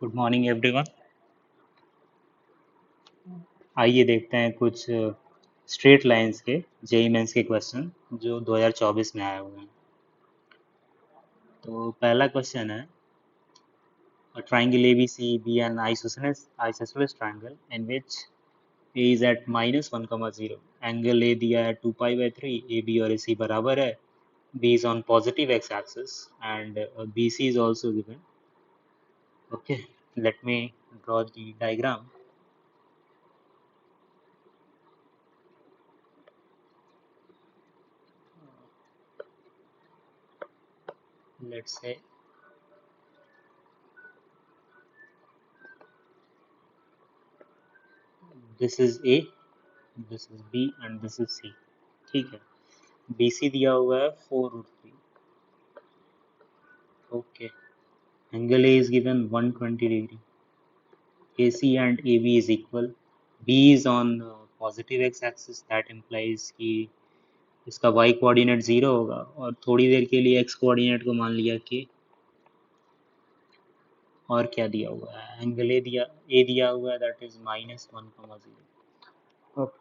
Good morning everyone. आइए देखते हैं कुछ स्ट्रेट लाइंस के जेई मेंस के क्वेश्चन जो 2024 में आए हुए हैं। तो पहला क्वेश्चन है, triangle ABC be an isosceles triangle in which A is at -1, 0। Angle A दिया है 2π/3, AB और AC बराबर है, B is on positive x axis and BC is also given। Okay, let me draw the diagram। Let's say this is A, this is B and this is C। ठीक है, BC दिया हुआ है 4√3। Okay, angle A is given 120 degree, AC and AB is equal, B is on positive x axis, that implies कि इसका y coordinate 0 होगा और थोड़ी देर के लिए x कोऑर्डिनेट को मान लिया कि, और क्या दिया हुआ है, एंगल A दिया हुआ है दैट इज -1, 0।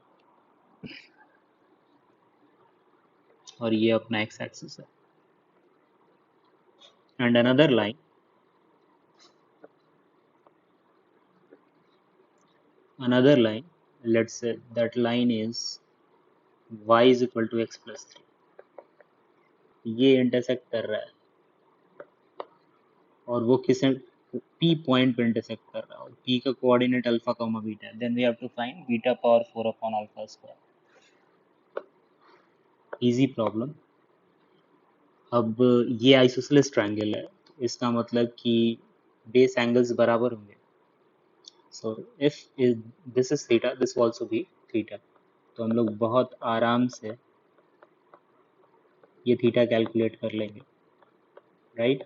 और ये अपना x एक्सिस है and another line, let's say that line is y is equal to x plus 3। ये इंटरसेक्ट कर रहा है और वो किसे P पॉइंट पे इंटरसेक्ट कर रहा है और P का कोऑर्डिनेट अल्फा कॉमा बीटा है, then we have to find beta power 4 upon alpha square. Easy problem. अब ये आइसोसेलेस ट्रायंगल है तो इसका मतलब कि बेस एंगल्स बराबर होंगे। So if this is theta, this will also be theta, तो हम लोग बहुत आराम से ये थीटा कैलकुलेट कर लेंगे, राइट।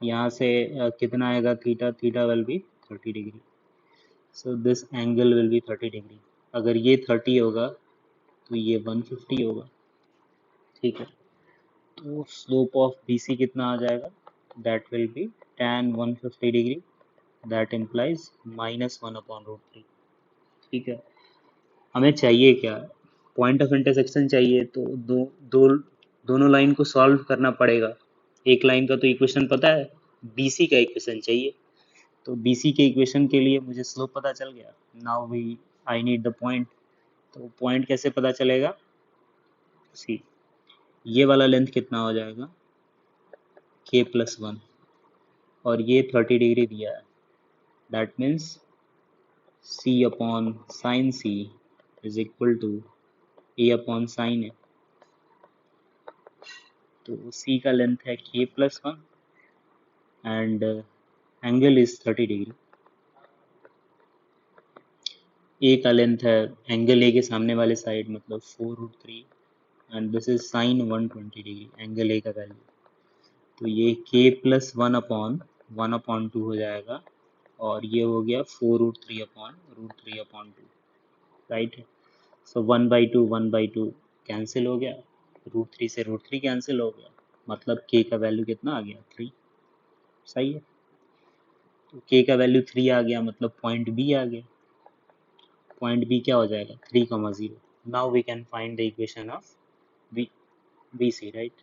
यहाँ से कितना आएगा theta, theta will B 30 degree, so this angle will be 30 degree. अगर ये 30 होगा तो ये 150 होगा, ठीक है। तो स्लोप ऑफ BC कितना आ जाएगा, that will B tan 150 degree, that implies -1/√3। ठीक है, हमें चाहिए क्या, पॉइंट ऑफ इंटरसेक्शन चाहिए, तो दो दोनों लाइन को सॉल्व करना पड़ेगा। एक लाइन का तो इक्वेशन पता है, BC का इक्वेशन चाहिए, तो BC के इक्वेशन के लिए मुझे स्लोप पता चल गया। Now we I need the point, तो पॉइंट कैसे पता चलेगा, सी ये वाला लेंथ कितना हो जाएगा k+1 और ये 30 डिग्री दिया है, that means C upon sine C is equal to A upon sine A। तो C का लेंथ है k+1 and angle is 30 degree. A का लेंथ है एंगल A के सामने वाले साइड, मतलब 4√3 and this is sine 120 degree, angle A का वैल्यू। तो ये k+1/1/2 हो जाएगा और ये हो गया 4√3/√3/2, राइट। सो 1/2 कैंसिल हो गया, √3 से √3 कैंसिल हो गया, मतलब k का वैल्यू कितना आ गया, 3। सही है, तो k का वैल्यू 3 आ गया, मतलब पॉइंट B आ गया। पॉइंट B क्या हो जाएगा, 3,0। Now we can find the equation of BC, right.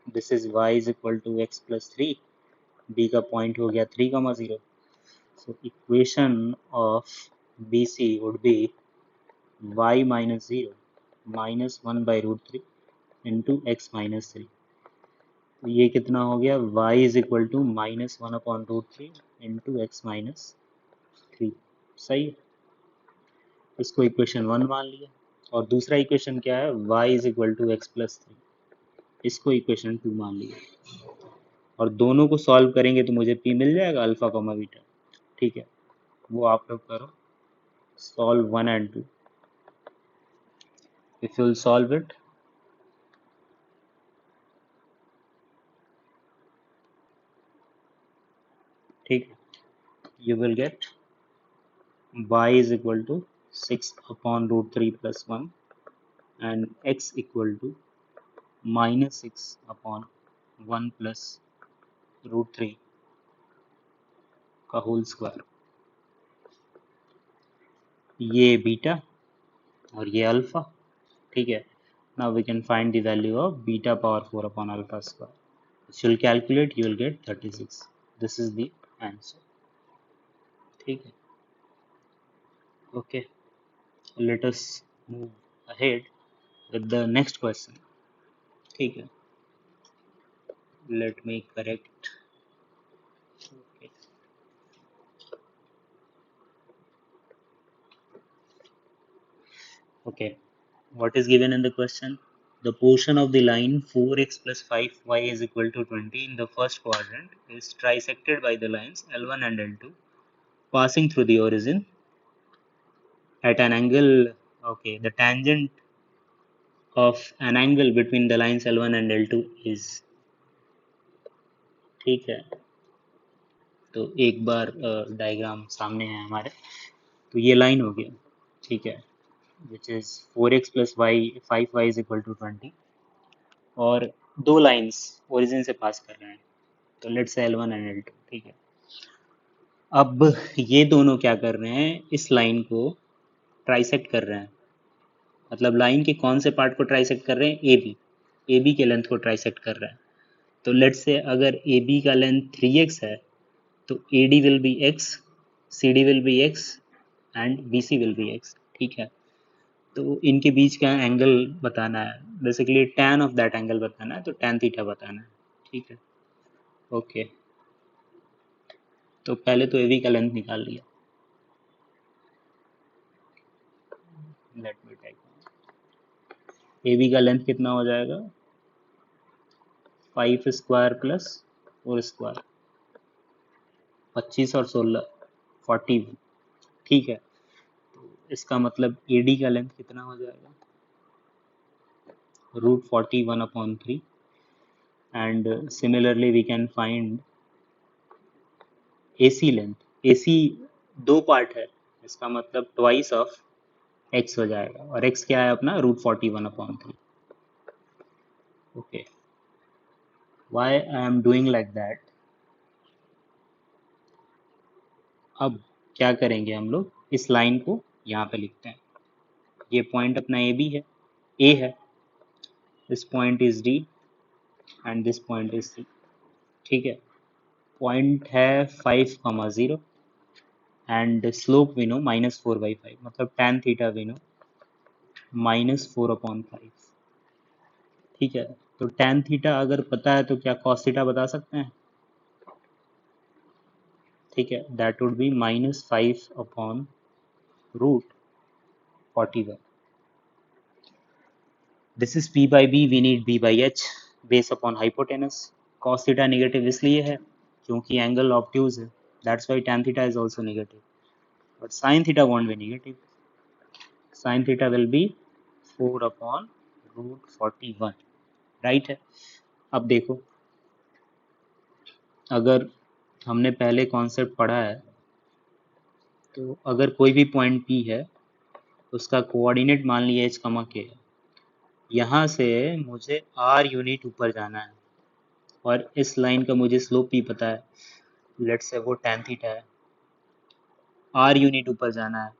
This is y is equal to x plus 3, B का पॉइंट हो गया 3,0। So equation of BC would be y minus 0 -1/√3 into x minus 3। तो ये कितना हो गया, y is equal to -1/√3 into x minus 3। सही है, इसको इक्वेशन 1 मान लिया। और दूसरा इक्वेशन क्या है, y is equal to x plus 3, इसको इक्वेशन 2 मान लिया। और दोनों को सॉल्व करेंगे तो मुझे p मिल जाएगा अल्फा कॉमा बीटा, ठीक है। वो आप लोग करो, solve 1 and 2। if you'll solve it, ठीक, you will get y is equal to 6/√3 plus 1 and x equal to -6/√3 1 plus √3 का होल स्क्वायर, ये बीटा और ये अल्फा, ठीक है। Now we can find the value of beta power 4 upon alpha square, which you'll calculate, you will get 36. This is the answer, ठीक है। Okay, let us move ahead with the next question, ठीक है। Let me correct. Okay. Okay, what is given in the question? The portion of the line 4x plus 5y is equal to 20 in the first quadrant is trisected by the lines L1 and L2 passing through the origin at an angle. Okay, the tangent of an angle between the lines L1 and L2 is, ठीक है। तो एक बार diagram सामने है हमारे, तो ये line हो गया, ठीक है, which is 4x plus y 5y is equal to 20, और दो लाइंस ओरिजिन से पास कर रहे हैं, तो let's say L1 and L2, ठीक है। अब ये दोनों क्या कर रहे हैं, इस लाइन को ट्राइसेक्ट कर रहे हैं, मतलब लाइन के कौन से पार्ट को ट्राइसेक्ट कर रहे हैं, ए बी के लेंथ को ट्राइसेक्ट कर रहे हैं। तो लेट्स से अगर ए बी का लेंथ 3x है, तो A D will be x, C D will be x and B C will be x, ठीक है। तो इनके बीच का एंगल बताना है, basically tan of that angle बताना है, तो tan थीटा बताना है, ठीक है। ओके, तो पहले तो ए बी का लेंथ निकाल लिया, let me take, A B का लेंथ कितना हो जाएगा, 5 स्क्वायर प्लस 4 स्क्वायर, 25 और 16 40, ठीक है। तो इसका मतलब ए डी का लेंथ कितना हो जाएगा, √41/3, and similarly we can find AC length, AC दो पार्ट है, इसका मतलब ट्वाइस ऑफ x हो जाएगा, और x क्या है अपना, √41/3। Okay, why I am doing like that? अब क्या करेंगे हम लोग, इस लाइन को यहाँ पे लिखते हैं, ये पॉइंट अपना ए बी है, ए है, this point is D and this point is C, ठीक है। पॉइंट है 5,0 एंड स्लोप वी नो -4/5, मतलब tan थीटा वी नो -4/5, ठीक है। तो tan थीटा अगर पता है तो क्या cos थीटा बता सकते हैं, ठीक है, that would be -5/√41। This is p by b, we need b by h base upon hypotenuse. cos theta negative इसलिए है क्योंकि एंगल ऑब्ट्यूज है, that's why tan theta is also negative, but sin theta won't be negative, sin theta will be 4/√41, right है। अब देखो, अगर हमने पहले कॉन्सेप्ट पढ़ा है, तो अगर कोई भी पॉइंट P है, उसका कोऑर्डिनेट मान लिया h, के है, यहाँ से मुझे r यूनिट ऊपर जाना है, और इस लाइन का मुझे स्लोप भी पता है, लेट्स से वो tan थीटा है, r यूनिट ऊपर जाना है।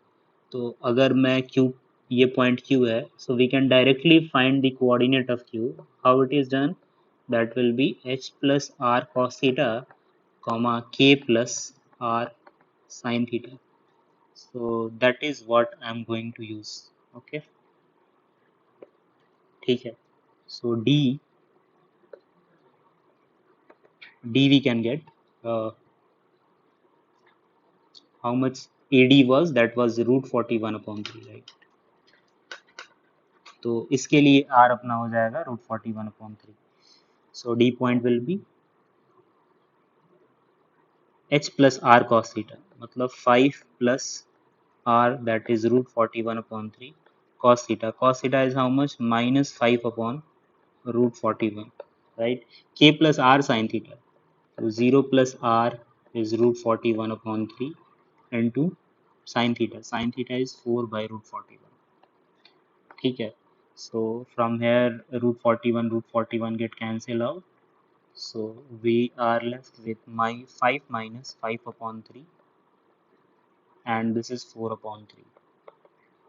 तो अगर मैं q, ये पॉइंट q है, so we can directly find the coordinate of q, how it is done, that will be h plus r cos theta, k plus r sin theta, so that is what I am going to use, okay, ठीक है। so d we can get how much AD was, that was √41/3, right? तो इसके लिए r अपना हो जाएगा √41/3, so d point will be h plus r cos theta, मतलब 5 plus r, that is √41/3 cos theta, cos theta is how much, -5/√41, right? K plus r sin theta, so 0 plus r is √41/3 into sin theta is 4/√41, ठीक है। so from here √41 get cancel out, So we are left with my 5 minus 5 upon 3, and this is 4 upon 3.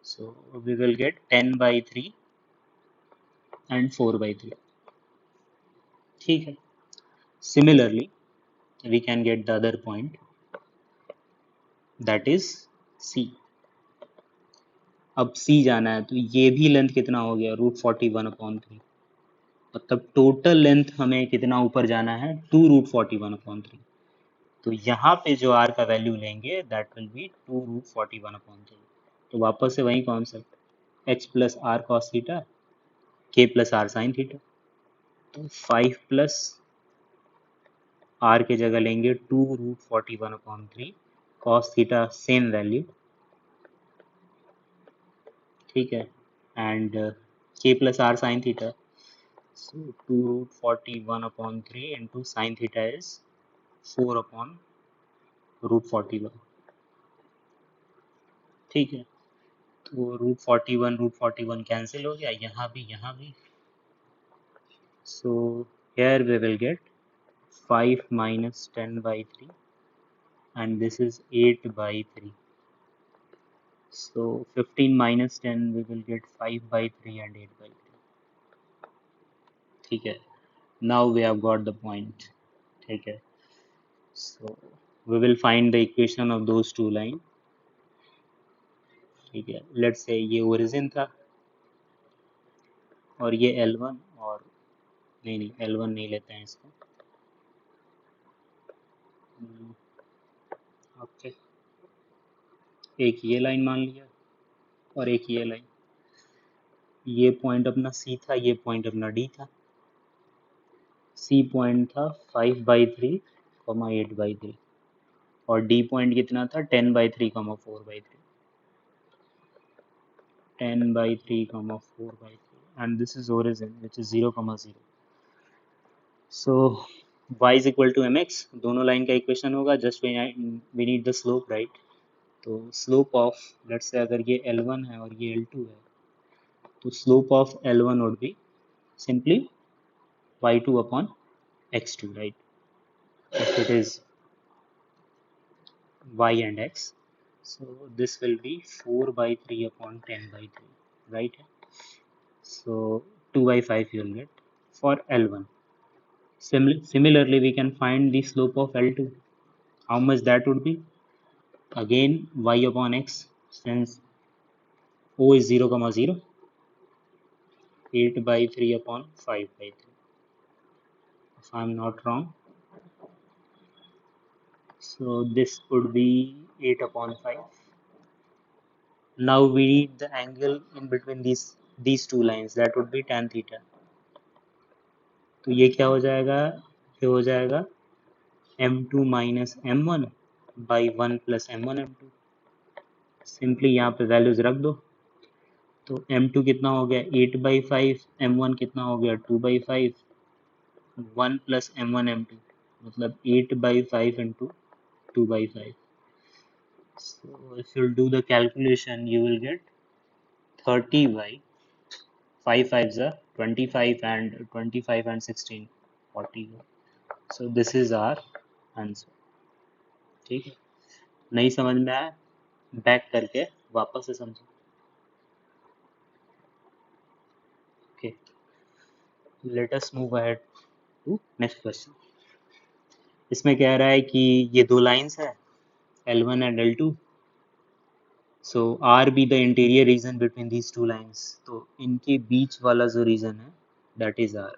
So we will get 10 by 3 and 4 by 3. ठीक है. Similarly, we can get the other point, that is C. अब C जाना है, तो ये भी length कितना हो गया, √41/3. मतलब टोटल लेंथ हमें कितना ऊपर जाना है, 2√41/3. तो यहाँ पे जो r का वैल्यू लेंगे दैट विल बी 2√41/3. तो वापस से वही concept, h plus r cos theta, k plus r sine theta. तो 5 प्लस r के जगह लेंगे 2√41/3 कॉस थीटा सेम वैल्यू, ठीक है, and k plus r sine theta. So 2√41/3 into sin theta is 4/√41. ठीक है. तो √41 कैंसिल हो गया, यहाँ भी यहाँ भी. So here we will get 5 minus 10 by 3 and this is 8 by 3. So 15 minus 10 we will get 5 by 3 and 8 by 3. ठीक है. Now we have got the point. ठीक है. So we will find the equation of those two lines. ठीक है. Let's say ये origin था और ये L1, और नहीं L1 नहीं लेते हैं इसको. ओके, एक ये लाइन मान लिया और एक ये लाइन. ये पॉइंट अपना C था, ये पॉइंट अपना D था. C पॉइंट था 5/3, 8/3, और D पॉइंट कितना था 10/3, 4/3. 10/3, 4/3, and this is origin which is 0, 0. So y is equal to mx, दोनों लाइन का इक्वेशन होगा. Just we need the slope, right? तो स्लोप ऑफ, लेट्स से अगर ये L1 है और ये L2 है, तो slope of L1 would be simply y2 upon x2, right? If it is y and x, so this will be 4/3 upon 10/3, right? So 2/5 you will get for L1. Similarly, we can find the slope of L2. How much that would be? Again, y upon x, since O is 0, 0, 8/3 upon 5/3. If I am not wrong. So this would be 8 upon 5. Now we need the angle in between these two lines, that would be tan theta. तो ये क्या हो जाएगा, ये हो जाएगा m2 minus m1 by 1 plus m1 m2. Simply यहाँ पे वैल्यूज रख दो. तो m2 कितना हो गया 8/5, m1 कितना हो गया 2/5, 1 plus m1 m2, मतलब 8/5 into 2/5. So if you'll do the calculation, you will get 30 by 5 5s are 25 and 25 and 16, 40. So this is our answer. ठीक है. नहीं समझ में आया, बैक करके वापस से समझो. Okay, let us move ahead to next question. इसमें कह रहा है कि ये दो लाइंस है L1 and L2. So R be the interior region between these two lines. तो इनके बीच वाला जो रीजन है that is R.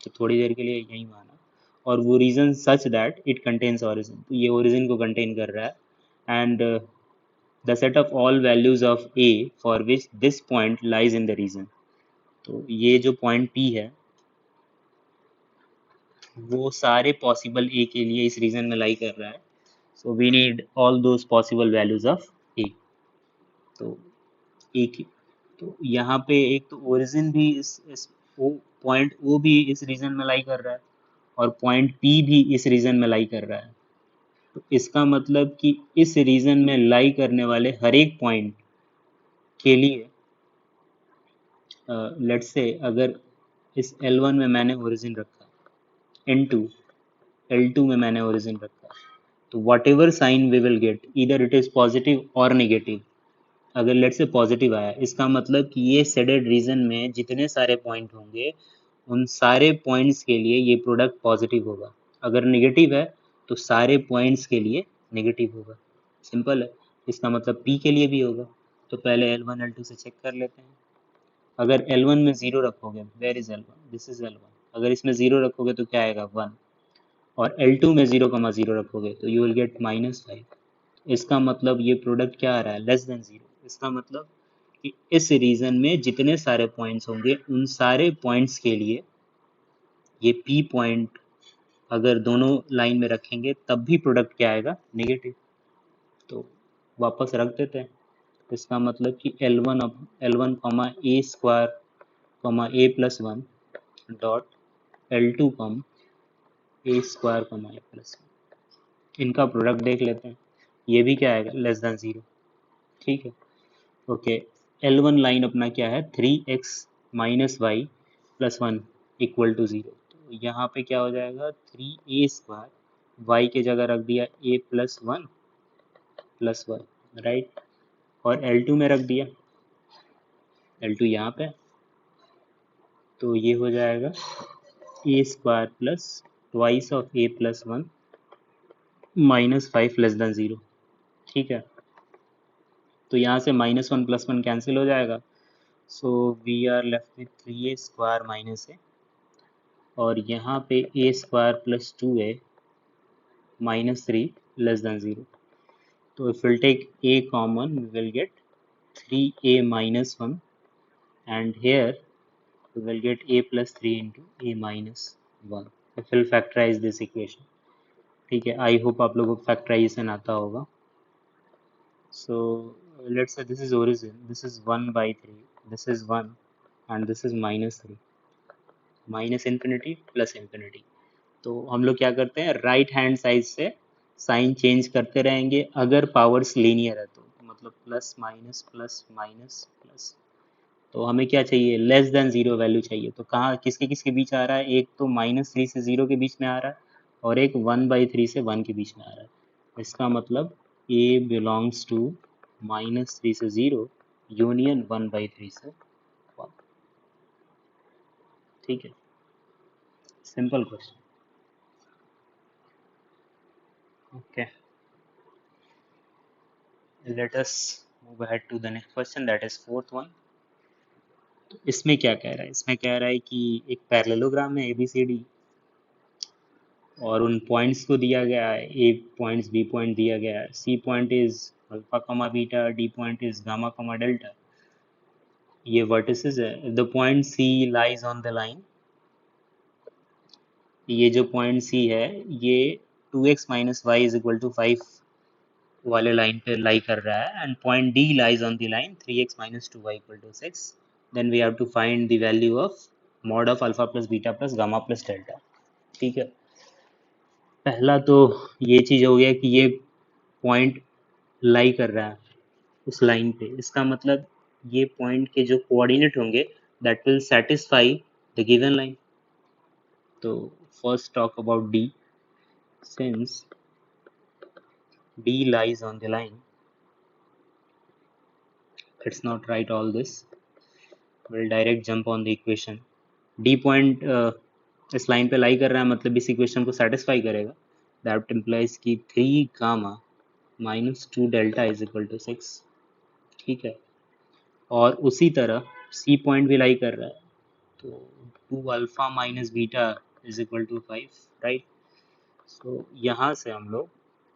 तो थोड़ी देर के लिए यही माना, और वो region such that it contains origin. तो ये ओरिजिन को कंटेन कर रहा है. And the set of all values of A for which this point lies in the region. तो ये जो पॉइंट P है वो सारे पॉसिबल A के लिए इस रीजन में लाई कर रहा है. So we need all those possible values of A. तो एक, तो यहाँ पे एक तो ओरिजिन भी इस पॉइंट O भी इस रीजन में लाई कर रहा है और पॉइंट P भी इस रीजन में लाई कर रहा है. तो इसका मतलब कि इस रीजन में लाई करने वाले हर एक पॉइंट के लिए लेट्स से अगर इस L1 में मैंने ओरिजिन रखा N2, L2 में मैंने ओरिजिन रखा, तो whatever sign we will get इधर इट इज पॉजिटिव और नेगेटिव। अगर लेट से पॉजिटिव आया, इसका मतलब कि ये सेडेड रीजन में जितने सारे पॉइंट होंगे उन सारे पॉइंट्स के लिए ये प्रोडक्ट पॉजिटिव होगा। अगर नेगेटिव है तो सारे पॉइंट्स के लिए नेगेटिव होगा। सिंपल है। इसका मतलब P के लिए भी होगा। तो पहले L1 L2 से चेक कर लेते हैं। अगर L1 में 0 रखोगे, where is L1, this is L1, अगर इसमें 0 रखोगे तो क्या आएगा 1, और L2 में 0,0 रखोगे तो यू विल गेट -5। इसका मतलब ये प्रोडक्ट क्या आ रहा है, लेस देन 0। इसका मतलब कि इस रीजन में जितने सारे पॉइंट्स होंगे उन सारे पॉइंट्स के लिए ये P पॉइंट अगर दोनों लाइन में रखेंगे तब भी प्रोडक्ट क्या आएगा, नेगेटिव। तो वापस रख देते हैं। इसका मतलब कि L1 कॉमा ए स्क्वायर कॉमा ए plus one dot L2 com ए स्क्वायर कॉमा ए प्लस वन, इनका प्रोडक्ट देख लेते हैं। ये भी क्या आएगा, लेस देन 0। ठीक है, ओके। L1 लाइन अपना क्या है, 3x minus y plus one equal to 0। तो यहाँ पे क्या हो जाएगा, 3a स्क्वायर, वाई की जगह रख दिया a प्लस वन, राइट। और L2 में रख दिया, L2 यहाँ पे, तो ये हो जाएगा a square plus twice of a plus one -5 less than 0। ठीक है, तो यहाँ से -1 प्लस वन कैंसिल हो जाएगा। So we are left with 3a square minus A, और यहाँ पे a square plus 2a -3 less than 0। तो if we'll take a common, we will get 3a minus 1, and here we will get a plus 3 into a minus 1 if we'll factorize this equation। ठीक है, I hope आप लोगों को factorisation आता होगा। So let's say this is origin, this is 1 by 3, this is 1, and this is -3, minus infinity plus infinity. तो हम लोग क्या करते हैं, राइट हैंड साइड से साइन चेंज करते रहेंगे अगर पावर्स लीनियर है तो, मतलब plus minus plus minus plus. तो हमें क्या चाहिए, लेस देन 0 वैल्यू चाहिए। तो कहाँ किसके किसके बीच आ रहा है, एक तो -3 से 0 के बीच में आ रहा है, और एक 1/3 से 1 के बीच में आ रहा है। इसका मतलब a बिलोंग्स टू -3 से 0 यूनियन 1/3 से 1। ठीक है, simple question. Okay, let us move ahead to the next question, that is fourth one। तो इसमें क्या कह रहा है, इसमें कह रहा है कि एक पैरेललोग्राम है ABCD, और उन पॉइंट्स को दिया गया है, ए पॉइंट्स बी पॉइंट दिया गया है, C point is alpha comma beta, D point is gamma comma delta. ये वर्टिसेस है। The point C lies on the line, ये जो पॉइंट सी है ये 2x minus y is equal to 5 वाले लाइन पे लाई कर रहा है, and point D lies on the line 3x minus 2y equal to 6। Then we have to find the value of mod of alpha plus beta plus gamma plus delta. ठीक है, पहला तो ये चीज़ हो गया कि ये पॉइंट लाई कर रहा है उस लाइन पे। इसका मतलब ये पॉइंट के जो कोऑर्डिनेट होंगे that will satisfy the given line. तो first talk about D, since D lies on the line, let's not write all this, we'll direct jump on the equation। D point इस line पे lie कर रहा है, मतलब इस equation को satisfy करेगा। दैट इम्प्लाइज कि 3 gamma minus 2 delta is equal to 6। ठीक है, और उसी तरह सी पॉइंट भी लाई कर रहा है, तो 2 alpha minus beta is equal to 5, right. So यहाँ से हम लोग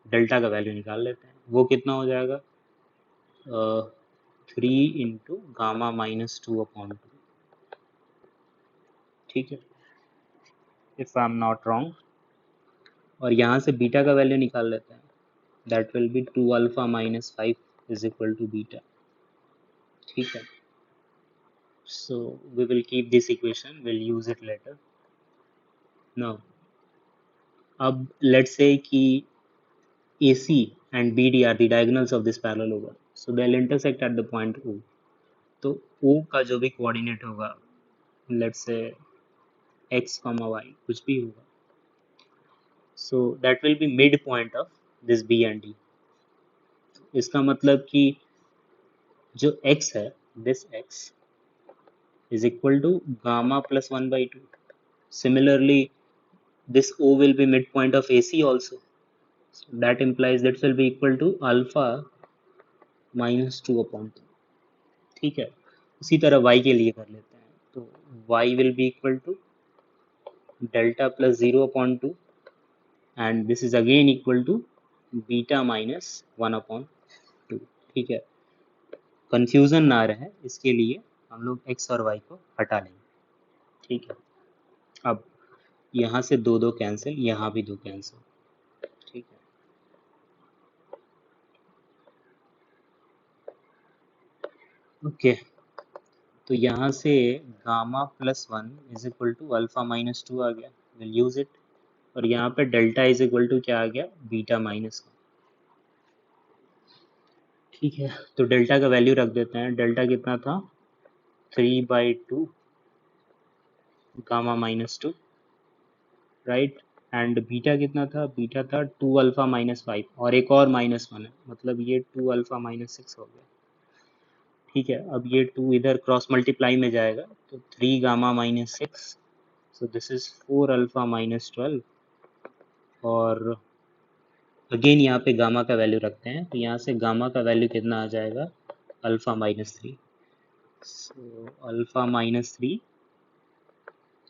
डेल्टा का वैल्यू निकाल लेते हैं। वो कितना हो जाएगा, 3 इंटू गामा माइनस 2/2। ठीक है, if I am not wrong. और यहाँ से बीटा का वैल्यू निकाल लेते हैं, that will be 2 alpha minus 5 is equal to beta. ठीक है, so we will keep this equation, we'll use it later। now अब let's say कि AC and BD are the diagonals of this parallelogram, so they'll intersect at the point O। तो O का जो भी coordinate होगा, let's say x, y कुछ भी होगा, so that will be mid point of this B and D. इसका मतलब कि जो x है, दिस x is equal to gamma plus 1 by 2. Similarly, this O will be midpoint of AC also. So that implies that will be equal to alpha minus 2 upon 2. ठीक है, उसी तरह y के लिए कर लेते हैं। तो y will be equal to delta plus 0 upon 2 and this is again equal to beta minus 1 upon 2। ठीक है, कंफ्यूजन ना रहे इसके लिए हम लोग x और y को हटा लेंगे। ठीक है, अब यहाँ से दो दो कैंसिल, यहाँ भी दो कैंसिल। ठीक है, ओके तो यहाँ से gamma plus 1 is equal to alpha minus 2 आ गया, विल यूज इट। और यहाँ पे डेल्टा इज इक्वल टू क्या आ गया, बीटा माइनस 1। ठीक है, तो डेल्टा का वैल्यू रख देते हैं। डेल्टा कितना था, 3/2 gamma minus 2, right. And beta कितना था, बीटा था 2 अल्फा माइनस 5 और एक और माइनस 1 है, मतलब ये 2 अल्फा माइनस 6 हो गया। ठीक है, अब ये 2 इधर क्रॉस मल्टीप्लाई में जाएगा तो 3 gamma minus 6, so this is 4 alpha minus 12। और अगेन यहाँ पे गामा का वैल्यू रखते हैं, तो यहाँ से गामा का वैल्यू कितना आ जाएगा, alpha minus 3। So alpha minus 3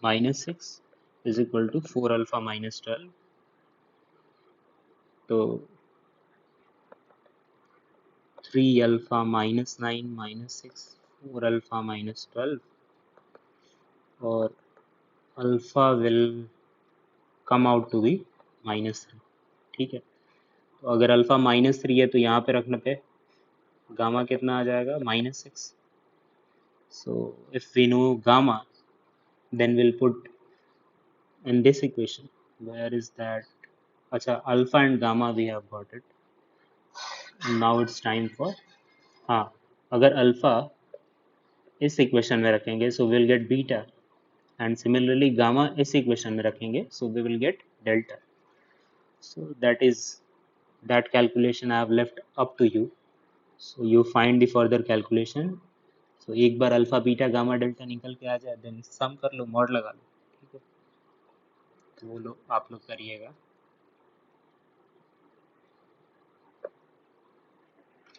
minus 6 is equal to 4 alpha minus 12। तो 3 alpha minus 9 minus 6, 4 alpha minus 12 और alpha will come out to be -3। ठीक है, तो अगर अल्फा -3 है तो यहाँ पे रखने पे गामा कितना आ जाएगा, -6। So if we know gamma then we'll put in this equation, where is that, अच्छा alpha and gamma we have got it, now it's time for, हाँ अगर अल्फा इस इक्वेशन में रखेंगे so we'll get beta and similarly gamma इस equation में रखेंगे so we will get delta। so that calculation I have left up to you, so you find the further calculation। so एक बार alpha beta gamma delta निकल के आ जाए then some कर लो, mod लगा लो। ठीक है, तो वो लोग आप लोग करिएगा।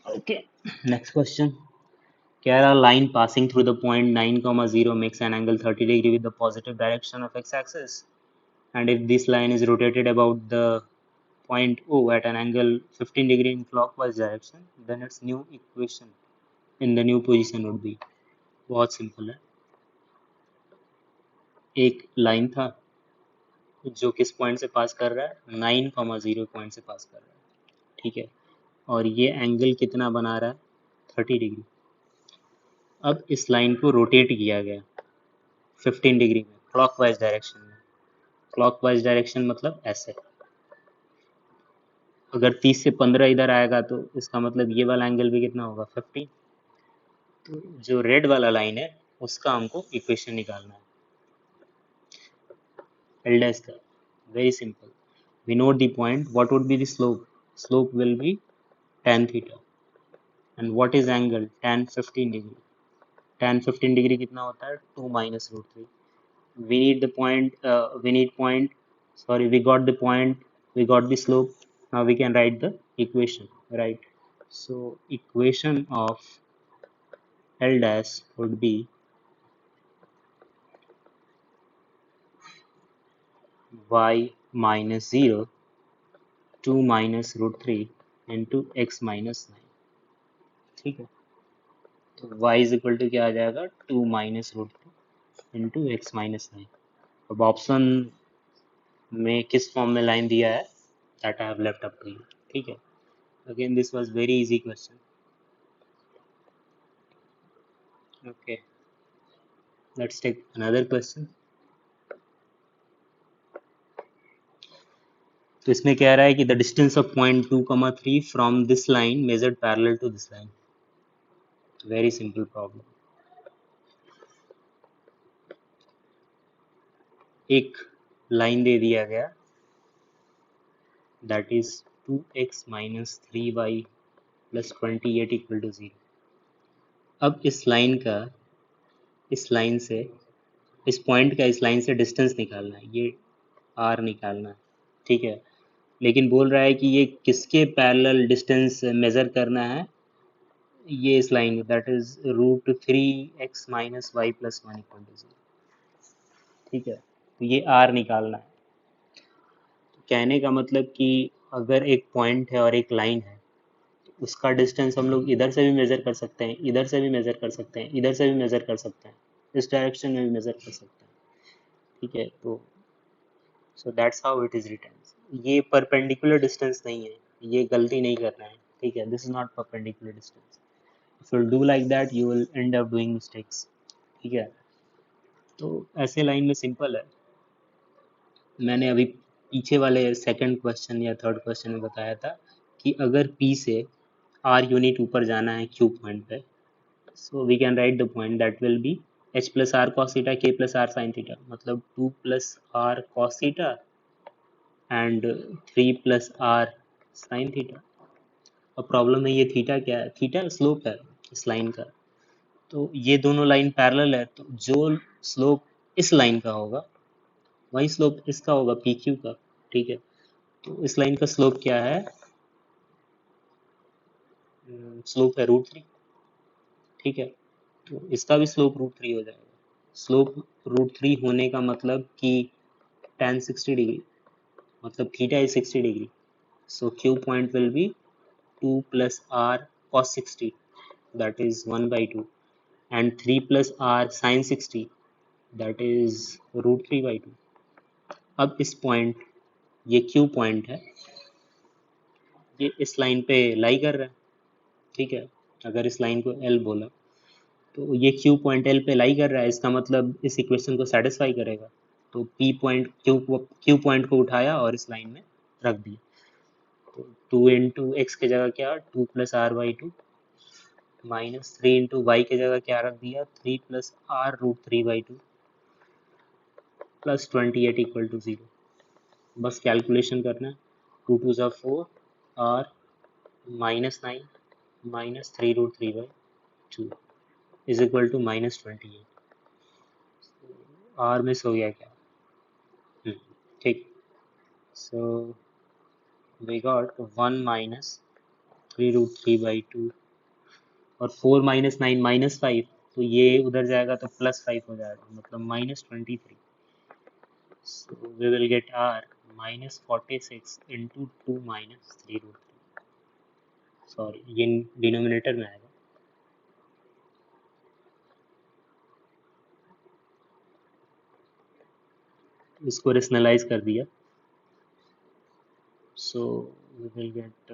Okay, next question. Here a line passing through the point 9, 0 makes an angle 30 degree with the positive direction of x-axis, and if this line is rotated about the point O at an angle 15 degree in clockwise direction, then its new equation in the new position would be। बहुत simple है, एक line था जो किस point से पास कर रहा है, 9, 0 पॉइंट से पास कर रहा है। ठीक है, और ये एंगल कितना बना रहा है, 30 डिग्री। अब इस लाइन को रोटेट किया गया 15 डिग्री में क्लॉकवाइज डायरेक्शन में। क्लॉकवाइज डायरेक्शन मतलब ऐसे, अगर 30 से 15 इधर आएगा तो इसका मतलब ये वाला एंगल भी कितना होगा, 15। तो जो रेड वाला लाइन है उसका हमको इक्वेशन निकालना है, एल डैश का। Very simple, we note the point, what would be the slope, slope will be tan theta, and what is angle, tan 15 degree। tan 15 degree कितना होता है, 2 minus root 3। we need the point, we need point, sorry we got the point, we got the slope, now we can write the equation, right? So equation of L dash would be y minus 0 2 minus root 3 into x minus 9। ठीक है, तो y is equal to क्या आ जाएगा, 2 minus root 3 into x minus 9। अब option में किस form में लाइन दिया है, that I have left up to you. ठीक है, again this was very easy question. Okay, let's take another question. तो इसमें कह रहा है कि the distance of point 2, 3 from this line measured parallel to this line. Very simple problem, एक line दे दिया गया that is 2x minus 3y plus 28 equal to 0। अब इस लाइन से इस पॉइंट का इस लाइन से डिस्टेंस निकालना है, ये r निकालना है, ठीक है। लेकिन बोल रहा है कि ये किसके पैरेलल डिस्टेंस मेजर करना है, ये इस line, that is √3x minus y plus 1 equal to 0, ठीक है। तो ये r निकालना है। तो कहने का मतलब कि अगर एक पॉइंट है और एक लाइन है, उसका डिस्टेंस हम लोग इधर से भी मेजर कर सकते हैं, इधर से भी मेजर कर सकते हैं, इधर से भी मेजर कर सकते हैं, इस डायरेक्शन में भी मेजर कर सकते हैं, ठीक है। तो so that's how it is written. ये परपेंडिकुलर डिस्टेंस नहीं है, ये गलती नहीं करना है, ठीक है। This is not perpendicular distance. If you do like that you will end up doing mistakes, ठीक है। तो ऐसे लाइन में सिंपल है। मैंने अभी पीछे वाले सेकंड क्वेश्चन या थर्ड क्वेश्चन में बताया था कि अगर P से R यूनिट ऊपर जाना है Q पॉइंट पे, so we can write the point that will be h plus r cos theta k plus r sin theta, मतलब 2 plus r cos theta and 3 plus r sin theta। अब problem है ये theta क्या है, theta slope है इस line का। तो ये दोनों लाइन पैरेलल है, तो जो स्लोप इस लाइन का होगा वही स्लोप इसका होगा पी क्यू का, ठीक है। तो इस लाइन का स्लोप क्या है, स्लोप है √3, ठीक है। तो इसका भी स्लोप √3 हो जाएगा। स्लोप √3 होने का मतलब कि tan 60 डिग्री, मतलब theta is 60 degree. So Q point will be 2 plus r cos 60, that is 1/2, and 3 plus r sin 60, that is √3/2। अब इस पॉइंट, ये क्यू पॉइंट है, ये इस लाइन पे लाई कर रहा है, ठीक है। अगर इस लाइन को L बोला तो ये क्यू पॉइंट L पे लाई कर रहा है, इसका मतलब इस इक्वेशन को सेटिस्फाई करेगा। तो P पॉइंट क्यू पॉइंट को उठाया और इस लाइन में रख दिया। तो 2 इंटू एक्स की जगह क्या, 2 plus r/2 minus 3 into Y की जगह क्या रख दिया, 3 plus r√3/2 plus 28 equal to 0। बस कैलकुलेशन करना है, 2 2 ज़ा 4, r -9 minus 3√3/2 is equal to -28। r miss हो गया क्या, ठीक। सो वी गॉट 1 माइनस 3√3/2 और 4 माइनस 9 -5, तो ये उधर जाएगा तो +5 हो जाएगा, मतलब -23। So we will get r -46 into 2 minus 3√3, sorry ये डिनोमिनेटर में आएगा। इसको रेशनलाइज कर दिया, so we will get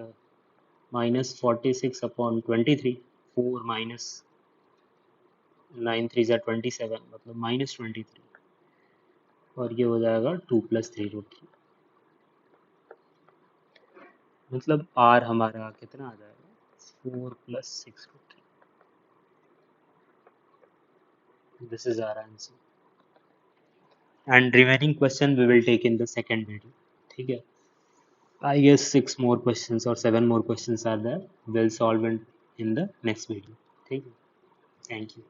-46 upon 23, 4 minus 9 3 ज़ा 27, मतलब -23, और ये हो जाएगा 2 + 3√3, मतलब r हमारा कितना आ जाएगा, 4 + 6√3। This is our answer, and remaining question we will take in the second video, ठीक है। I guess 6 more questions or 7 more questions are there. We'll solve it in the next video. ठीक है, thank you.